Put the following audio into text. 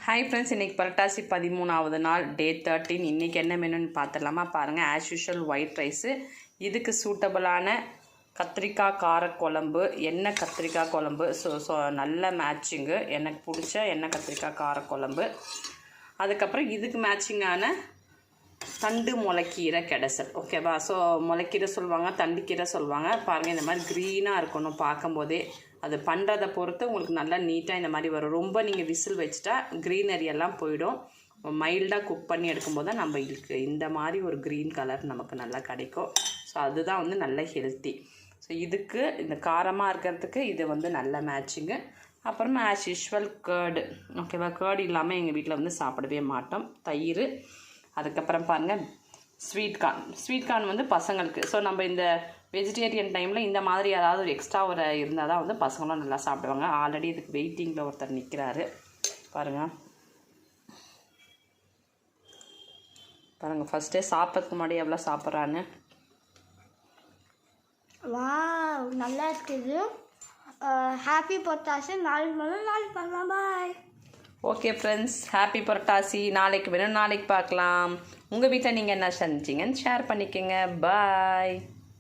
Hi friends, இன்றைக்கி புரட்டாசி 13வது நாள், டே 13. இன்றைக்கி என்ன மெனுன்னு பார்த்துடலாமா? பாருங்கள், ஆஸ் யூஷுவல் ஒயிட் ரைஸு. இதுக்கு சூட்டபிளான கத்திரிக்காய் காரக்குழம்பு, எண்ணெய் கத்திரிக்காய் குழம்பு. ஸோ நல்ல மேட்சிங்கு, எனக்கு பிடிச்ச எண்ணெய் கத்திரிக்காய் காரக்குழம்பு. அதுக்கப்புறம் இதுக்கு மேட்சிங்கான தண்டு முளைக்கீரை கெடசல். ஓகேவா? ஸோ முளைக்கீரை சொல்லுவாங்க, தண்டுக்கீரை சொல்லுவாங்க. பாருங்கள், இந்த மாதிரி க்ரீனாக இருக்கணும் பார்க்கும்போதே. அது பண்ணுறதை பொறுத்து உங்களுக்கு நல்லா நீட்டாக இந்த மாதிரி வரும். ரொம்ப நீங்கள் விசில் வச்சுட்டா க்ரீனரி எல்லாம் போயிடும். மைல்டாக குக் பண்ணி எடுக்கும்போது தான் நம்ம இந்த மாதிரி ஒரு க்ரீன் கலர் நமக்கு நல்லா கிடைக்கும். ஸோ அதுதான் வந்து நல்ல ஹெல்த்தி. ஸோ இதுக்கு இந்த காரமாக இருக்கிறதுக்கு இது நல்ல மேட்சிங்கு. அப்புறமா ஆஸ் யூஷுவல் கேர்டு. ஓகேவா? கேர்டு இல்லாமல் எங்கள் வீட்டில் சாப்பிடவே மாட்டோம். தயிர். அதுக்கப்புறம் பாருங்கள், ஸ்வீட் கார்ன் பசங்களுக்கு. ஸோ நம்ம இந்த வெஜிடேரியன் டைமில் இந்த மாதிரி ஏதாவது ஒரு எக்ஸ்ட்ரா இருந்தால் தான் பசங்களும் நல்லா சாப்பிடுவாங்க. ஆல்ரெடி இதுக்கு வெயிட்டிங்கில் ஒருத்தர் நிற்கிறாரு. பாருங்கள் ஃபஸ்ட்டே சாப்பிட்றதுக்கு முன்னாடி எவ்வளோ சாப்பிட்றான்னு. வா, நல்லா இருக்குது. ஹாப்பி புரட்டாசி. நாளைக்கு பண்ணலாம். பாய். ஓகே ஃப்ரெண்ட்ஸ், ஹாப்பி புரட்டாசி. நாளைக்கு வேணும், நாளைக்கு பார்க்கலாம். உங்கள் வீட்டில் நீங்கள் என்ன செஞ்சீங்கன்னு ஷேர் பண்ணிக்கோங்க. பாய்.